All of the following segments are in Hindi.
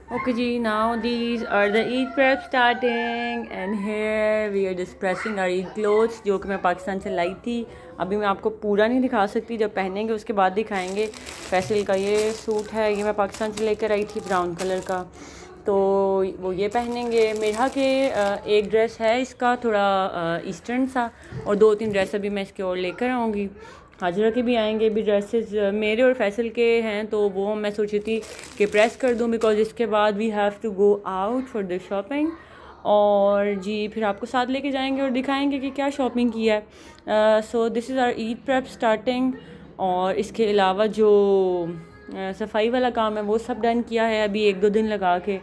Okay ji, now these are the Eid prep starting and here we are just pressing our Eid clothes जो कि मैं पाकिस्तान से लाई थी। अभी मैं आपको पूरा नहीं दिखा सकती, जब पहनेंगे उसके बाद दिखाएंगे। फैसल का ये सूट है, ये मैं पाकिस्तान से लेकर आई थी ब्राउन कलर का, तो वो ये पहनेंगे। मेरा के एक ड्रेस है इसका थोड़ा ईस्टर्न सा, और 2-3 ड्रेस अभी मैं इसके और लेकर आऊँगी। हाजरा के भी आएंगे भी ड्रेसेस मेरे और फैसल के हैं, तो वो मैं सोची थी कि प्रेस कर दूं बिकॉज इसके बाद we have to go out for the shopping. और जी फिर आपको साथ लेके जाएंगे और दिखाएंगे कि क्या शॉपिंग किया है। So this is our Eid prep starting. और इसके अलावा जो सफाई वाला काम है वो सब डन किया है अभी 1-2 दिन लगा के।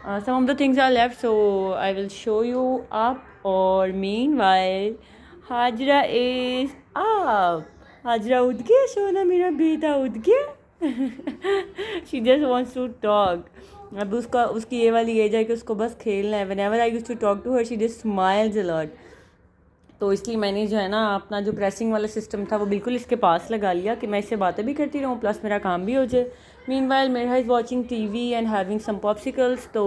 Some of the things are left, so I will show you up. और meanwhile Hajra is up. Hajra उठ गया, सोना मेरा बेटा उठ गया। She just wants to talk. अब उसकी ये वाली एज है कि उसको बस खेलना है। Whenever I used to talk to her she just smiles a lot. तो इसलिए मैंने जो है ना अपना जो प्रेसिंग वाला सिस्टम था वो बिल्कुल इसके पास लगा लिया कि मैं इससे बातें भी करती रहूँ प्लस मेरा काम भी हो जाए। मीनवाइल मेरा is watching TV and having some popsicles, तो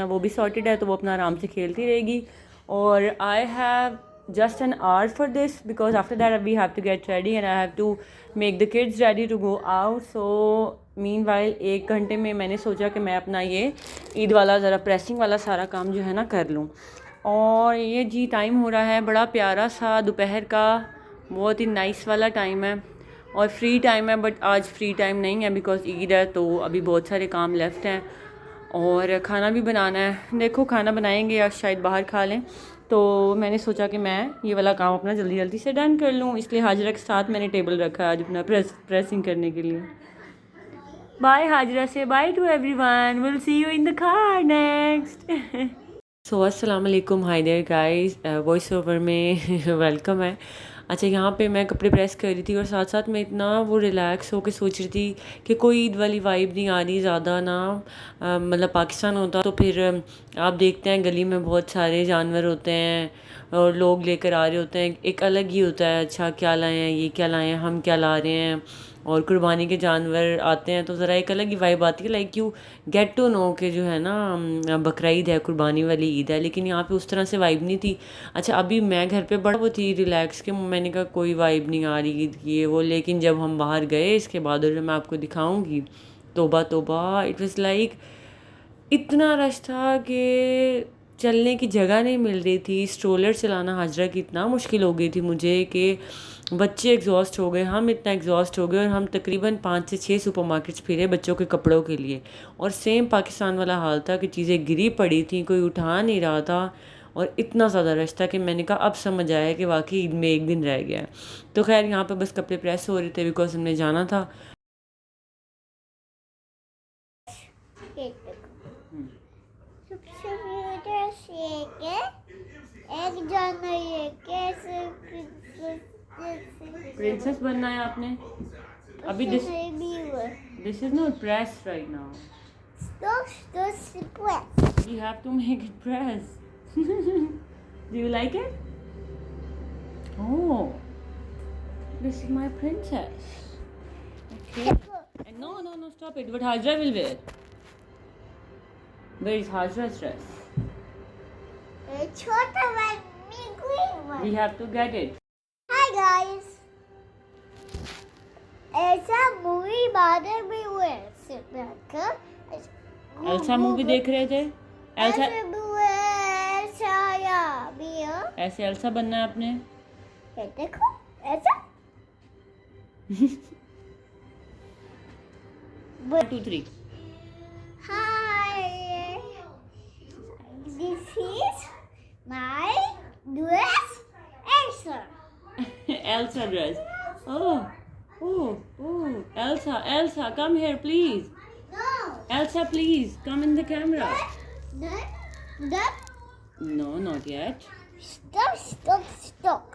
वो भी सॉर्टेड है, तो वो अपना आराम से खेलती रहेगी। और I have just an hour for this because after that we have to get ready and I have to make the kids ready to go out. So meanwhile 1 घंटे में मैंने सोचा कि मैं अपना ये ईद वाला ज़रा प्रेसिंग वाला सारा काम जो है ना कर लूँ। और ये जी टाइम हो रहा है बड़ा प्यारा सा दोपहर का, बहुत ही नाइस वाला टाइम है और फ्री टाइम है। बट आज फ्री टाइम नहीं है बिकॉज ईद है, तो अभी बहुत सारे काम लेफ्ट हैं और खाना भी बनाना है। देखो खाना बनाएंगे या शायद बाहर खा लें, तो मैंने सोचा कि मैं ये वाला काम अपना जल्दी जल्दी से डन कर लूँ, इसलिए हाजरा के साथ मैंने टेबल रखा है आज अपना प्रेसिंग करने के लिए। बाय हाजरा से bye to everyone, will see you in the car next. So अस्सलाम वालेकुम, hi there guys, voice over में वेलकम है। अच्छा यहाँ पे मैं कपड़े प्रेस कर रही थी और साथ साथ मैं इतना वो रिलैक्स होकर सोच रही थी कि कोई ईद वाली वाइब नहीं आ रही ज़्यादा ना। मतलब पाकिस्तान होता तो फिर आप देखते हैं गली में बहुत सारे जानवर होते हैं और लोग लेकर आ रहे होते हैं, एक अलग ही होता है। अच्छा क्या लाए हैं, ये क्या लाए हैं, हम क्या ला रहे हैं, और कुर्बानी के जानवर आते हैं तो ज़रा एक अलग ही वाइब आती है। Like you get to know के जो है ना बकरा ईद है, कुर्बानी वाली ईद है, लेकिन यहाँ पे उस तरह से वाइब नहीं थी। अच्छा अभी मैं घर पे बड़ा वो थी रिलैक्स के, मैंने कहा कोई वाइब नहीं आ रही ईद की है वो, लेकिन जब हम बाहर गए इसके बाद और मैं आपको दिखाऊंगी, तोबा तोबा, इट वाज लाइक इतना रश था कि चलने की जगह नहीं मिल रही थी। स्ट्रोलर चलाना हाजरा की इतना मुश्किल हो गई थी मुझे कि बच्चे एग्जॉस्ट हो गए, हम इतना एग्जॉस्ट हो गए, और हम तकरीबन 5 से 6 सुपरमार्केट्स फिरे बच्चों के कपड़ों के लिए, और सेम पाकिस्तान वाला हाल था कि चीज़ें गिरी पड़ी थी, कोई उठा नहीं रहा था, और इतना ज़्यादा रश था कि मैंने कहा अब समझ आया कि वाकई ईद में 1 दिन रह गया है। तो खैर यहाँ पे बस कपड़े प्रेस हो रहे थे बिकॉज हमने जाना था। प्रिंसेस बनना है आपने अभी। This is not press right now, you have to make it press. Do you like it? Oh, this is my princess. Okay. And no, stop it. What Hajra will wear? Where is Hajra's dress? छोटा one, me green one. We have to get it. Hi guys. ऐसा मूवी बाद में हुए एल्सा मूवी देख रहे थे। एल्सा ऐसे एल्सा बनना है आपने। ये देखो ऐसा 1 2 3। Hi, this is my dress Elsa. Elsa dress. Oh, Elsa, come here please. No. Elsa, please come in the camera. That. No, not yet. Stop.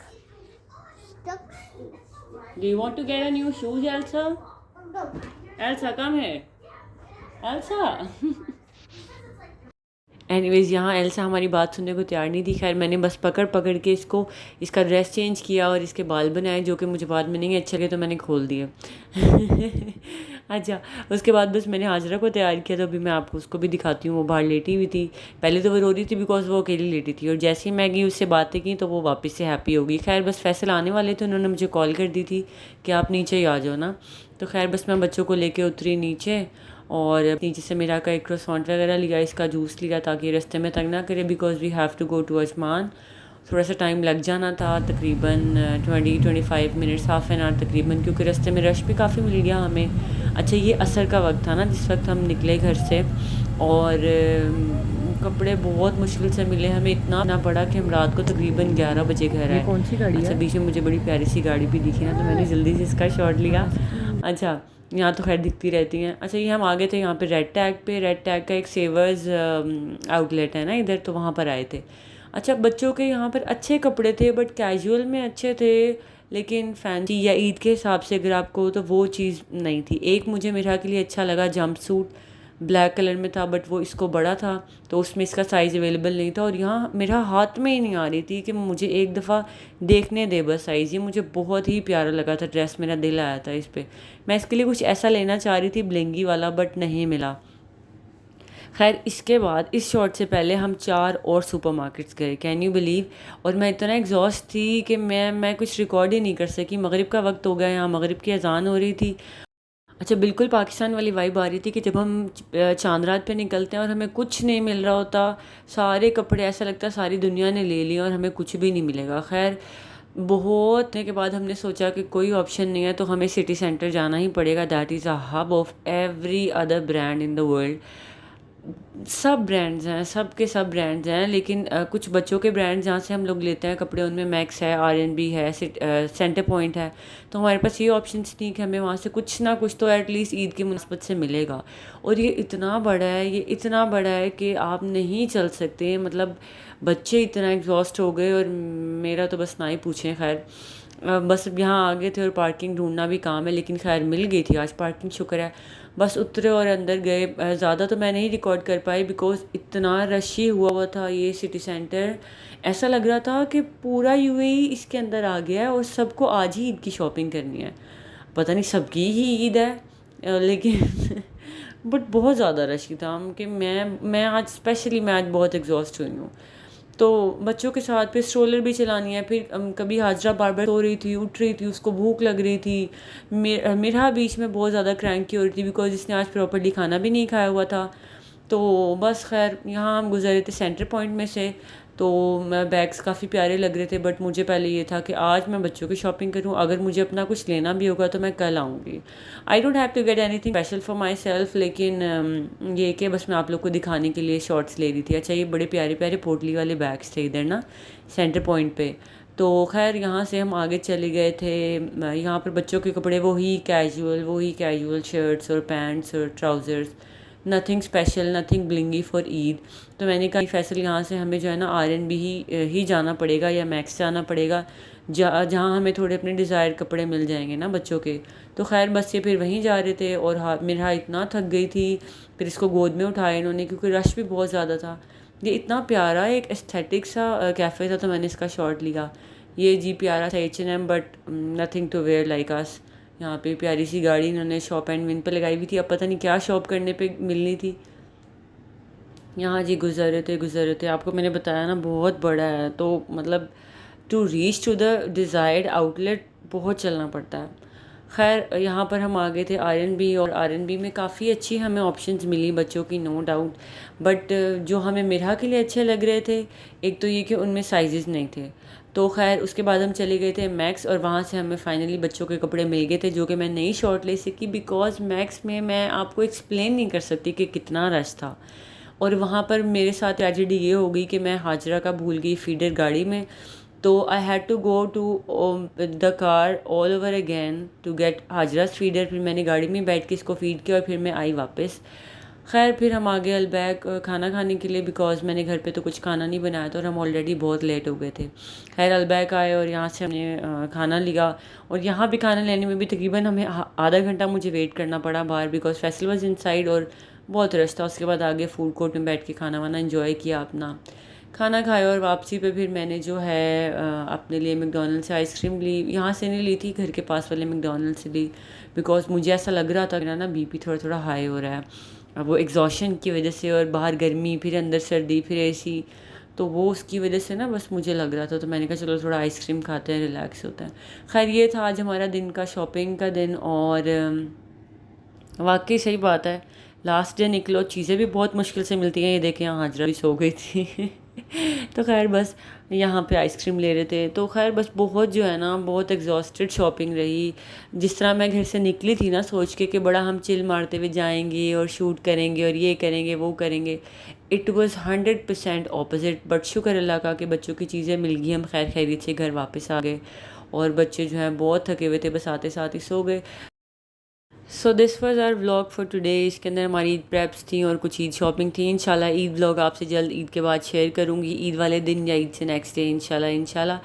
Do you want to get a new shoes, Elsa? No. Elsa, come here. Elsa. Anyways यहाँ एल्सा हमारी बात सुनने को तैयार नहीं थी। खैर मैंने बस पकड़ के इसका ड्रेस चेंज किया और इसके बाल बनाए, जो कि मुझे बाद में नहीं अच्छे लगे तो मैंने खोल दिए। अच्छा, उसके बाद बस मैंने हाजरा को तैयार किया, तो अभी मैं आपको उसको भी दिखाती हूँ। वो बाहर लेटी हुई थी, पहले तो वो रो रही थी बिकॉज वो अकेली लेटी थी, और जैसे ही मैं गई उससे बातें की तो वो वापस से हैप्पी हो गई। खैर बस फैसल आने वाले थे, उन्होंने मुझे कॉल कर दी थी कि आप नीचे ही आ जाओ ना। तो खैर बस मैं बच्चों को लेके उतरी नीचे, और नीचे से मेरा का एक क्रोसॉन्ट वगैरह लिया, इसका जूस लिया ताकि रास्ते में तंग ना करे, because we have to go to Ajman. थोड़ा सा टाइम लग जाना था, तकरीबन 20-25 मिनट्स, हाफ एन आवर तकरीबन, क्योंकि रास्ते में रश भी काफ़ी मिल गया हमें। अच्छा, ये असर का वक्त था ना जिस वक्त हम निकले घर से, और कपड़े बहुत मुश्किल से मिले हमें। इतना पड़ा कि हम रात को तकरीबन 11 बजे घर आए। कौन सी गाड़ी अच्छा, है? बीच में मुझे बड़ी प्यारी सी गाड़ी भी दिखी ना, तो मैंने जल्दी से इसका शॉट लिया। अच्छा, यहाँ तो खैर दिखती रहती हैं। अच्छा, ये हम आगे थे यहाँ पे रेड टैग का एक सेवर्स आउटलेट है ना इधर, तो वहाँ पर आए थे। अच्छा, बच्चों के यहाँ पर अच्छे कपड़े थे, बट कैजुअल में अच्छे थे, लेकिन फैंसी या ईद के हिसाब से अगर आपको, तो वो चीज़ नहीं थी। एक मुझे मेरा के लिए अच्छा लगा, जंप सूट ब्लैक कलर में था, बट वो इसको बड़ा था, तो उसमें इसका साइज़ अवेलेबल नहीं था, और यहाँ मेरा हाथ में ही नहीं आ रही थी कि मुझे एक दफ़ा देखने दे बस साइज़। ये मुझे बहुत ही प्यारा लगा था ड्रेस, मेरा दिल आया था इस पर। मैं इसके लिए कुछ ऐसा लेना चाह रही थी ब्लेंगी वाला, बट नहीं मिला। खैर इसके बाद इस शॉट से पहले हम 4 और सुपरमार्केट्स गए, कैन यू बिलीव। और मैं इतना एग्जॉस्ट थी कि मैं कुछ रिकॉर्ड ही नहीं कर सकी। मगरिब का वक्त हो गया, यहाँ मगरिब की अजान हो रही थी। अच्छा, बिल्कुल पाकिस्तान वाली वाइब आ रही थी कि जब हम चांद रात पे निकलते हैं और हमें कुछ नहीं मिल रहा होता, सारे कपड़े ऐसा लगता है सारी दुनिया ने ले लिए और हमें कुछ भी नहीं मिलेगा। खैर बहुत के बाद हमने सोचा कि कोई ऑप्शन नहीं है, तो हमें सिटी सेंटर जाना ही पड़ेगा। That is a hub of every other brand in the world. सब ब्रांड्स हैं, सब के सब ब्रांड्स हैं, लेकिन कुछ बच्चों के ब्रांड्स जहाँ से हम लोग लेते हैं कपड़े, उनमें मैक्स है, आर.एन.बी है, सेंटर पॉइंट है। तो हमारे पास ये ऑप्शंस नहीं कि हमें वहाँ से कुछ ना कुछ तो एटलीस्ट ईद की मुनासबत से मिलेगा। और ये इतना बड़ा है, ये इतना बड़ा है कि आप नहीं चल सकते। मतलब बच्चे इतना एग्जॉस्ट हो गए, और मेरा तो बस ना ही पूछें। खैर बस अब यहाँ आ गए थे, और पार्किंग ढूंढना भी काम है, लेकिन खैर मिल गई थी आज पार्किंग, शुक्र है। बस उतरे और अंदर गए। ज़्यादा तो मैं नहीं रिकॉर्ड कर पाई बिकॉज इतना रशी हुआ था ये सिटी सेंटर। ऐसा लग रहा था कि पूरा यूएई इसके अंदर आ गया है और सबको आज ही ईद की शॉपिंग करनी है। पता नहीं सबकी ही ईद है, लेकिन बट बहुत ज़्यादा रशी था कि मैं आज स्पेशली मैं आज बहुत एग्जॉस्ट हुई हूँ। तो बच्चों के साथ फिर स्ट्रोलर भी चलानी है, फिर कभी हाजरा बार बार सो रही थी, उठ रही थी, उसको भूख लग रही थी। मेरा बीच में बहुत ज़्यादा क्रैंकी हो रही थी बिकॉज इसने आज प्रॉपर्ली खाना भी नहीं खाया हुआ था। तो बस खैर यहाँ हम गुजरे थे सेंटर पॉइंट में से, तो बैग्स काफ़ी प्यारे लग रहे थे, बट मुझे पहले ये था कि आज मैं बच्चों की शॉपिंग करूँ, अगर मुझे अपना कुछ लेना भी होगा तो मैं कल आऊँगी। I don't have to get anything special for myself, लेकिन ये कि बस मैं आप लोग को दिखाने के लिए शॉर्ट्स ले रही थी। अच्छा, ये बड़े प्यारे प्यारे पोटली वाले बैग्स थे इधर ना सेंटर पॉइंट पे। तो खैर यहाँ से हम आगे चले गए थे। यहाँ पर बच्चों के कपड़े वही कैजुअल शर्ट्स और पैंट्स और trousers, nothing special, nothing blingy for Eid. तो मैंने कहा फैसल यहाँ से हमें जो है ना आर.एन.बी ही जाना पड़ेगा या मैक्स जाना पड़ेगा, जहाँ हमें थोड़े अपने डिज़ायर कपड़े मिल जाएंगे ना बच्चों के। तो खैर बस ये फिर वहीं जा रहे थे, और मेरा इतना थक गई थी, फिर इसको गोद में उठाया इन्होंने क्योंकि रश भी बहुत ज़्यादा था। ये इतना प्यारा एक एस्थेटिक सा कैफ़े था, तो मैंने इसका शॉट लिया। ये जी प्यारा सा H&M, but nothing to wear like us. यहाँ पे प्यारी सी गाड़ी इन्होंने शॉप एंड विन पे लगाई हुई थी, अब पता नहीं क्या शॉप करने पे मिलनी थी। यहाँ जी गुजर रहे थे, आपको मैंने बताया ना बहुत बड़ा है, तो मतलब to reach to the desired outlet बहुत चलना पड़ता है। खैर यहाँ पर हम आ गए थे आर.एन.बी, और आर.एन.बी में काफ़ी अच्छी हमें ऑप्शंस मिली बच्चों की, नो डाउट। बट जो हमें मेरा के लिए अच्छे लग रहे थे, एक तो ये कि उनमें साइजेस नहीं थे। तो खैर उसके बाद हम चले गए थे मैक्स, और वहाँ से हमें फाइनली बच्चों के कपड़े मिल गए थे, जो कि मैं नई शॉर्ट ले सकी बिकॉज मैक्स में मैं आपको एक्सप्लेन नहीं कर सकती कि कितना रश था। और वहाँ पर मेरे साथ ट्रेजेडी ये हो गई कि मैं हाजरा का भूल गई फीडर गाड़ी में, तो I had to go to the car all over again to get Hajra's feeder. फिर मैंने गाड़ी में बैठ के इसको फीड किया और फिर मैं आई वापस। खैर फिर हम आ गए अलबैक खाना खाने के लिए बिकॉज मैंने घर पे तो कुछ खाना नहीं बनाया था और हम ऑलरेडी बहुत लेट हो गए थे। खैर अलबैक आए और यहाँ से हमने खाना लिया, और यहाँ भी खाना लेने में भी तकरीबन हमें आधा घंटा मुझे वेट करना पड़ा बाहर बिकॉज फेस्टिवल वाज इनसाइड और बहुत रश था। उसके बाद आगे फूड कोर्ट में बैठ के खाना वाना एंजॉय किया अपना। खाना खाया और वापसी पे फिर मैंने जो है अपने लिए मैकडोनल्ड से आइसक्रीम ली। यहाँ से नहीं ली थी, घर के पास वाले मैकडोनल्ड से ली, बिकॉज मुझे ऐसा लग रहा था कि ना बीपी थोड़ा थोड़ा हाई हो रहा है, अब वो एग्जॉशन की वजह से, और बाहर गर्मी, फिर अंदर सर्दी, फिर एसी, तो वो उसकी वजह से ना बस मुझे लग रहा था। तो मैंने कहा चलो थोड़ा आइसक्रीम खाते हैं, रिलैक्स होता है। खैर ये था आज हमारा दिन का शॉपिंग का दिन। और वाकई सही बात है, लास्ट डे निकलो, चीज़ें भी बहुत मुश्किल से मिलती हैं। ये देखें यहाँ हाजरा भी सो गई थी तो खैर बस यहाँ पे आइसक्रीम ले रहे थे। तो खैर बस बहुत जो है ना, बहुत एग्जॉस्टेड शॉपिंग रही। जिस तरह मैं घर से निकली थी ना सोच के कि बड़ा हम चिल मारते हुए जाएंगे और शूट करेंगे और ये करेंगे वो करेंगे, इट वॉज़ 100% ऑपोजिट। बट शुक्र अल्लाह का कि बच्चों की चीज़ें मिल गई, हम खैर खैरियत से घर वापस आ गए। और बच्चे जो हैं बहुत थके हुए थे, बस आते साथ ही सो गए। So this was our vlog for today. इसके अंदर हमारी ईद प्रेप्स थी और कुछ ईद शॉपिंग थी। इंशाल्लाह ईद व्लॉग आपसे जल्द ईद के बाद शेयर करूँगी, ईद वाले दिन या ईद से नेक्स्ट डे इंशाल्लाह।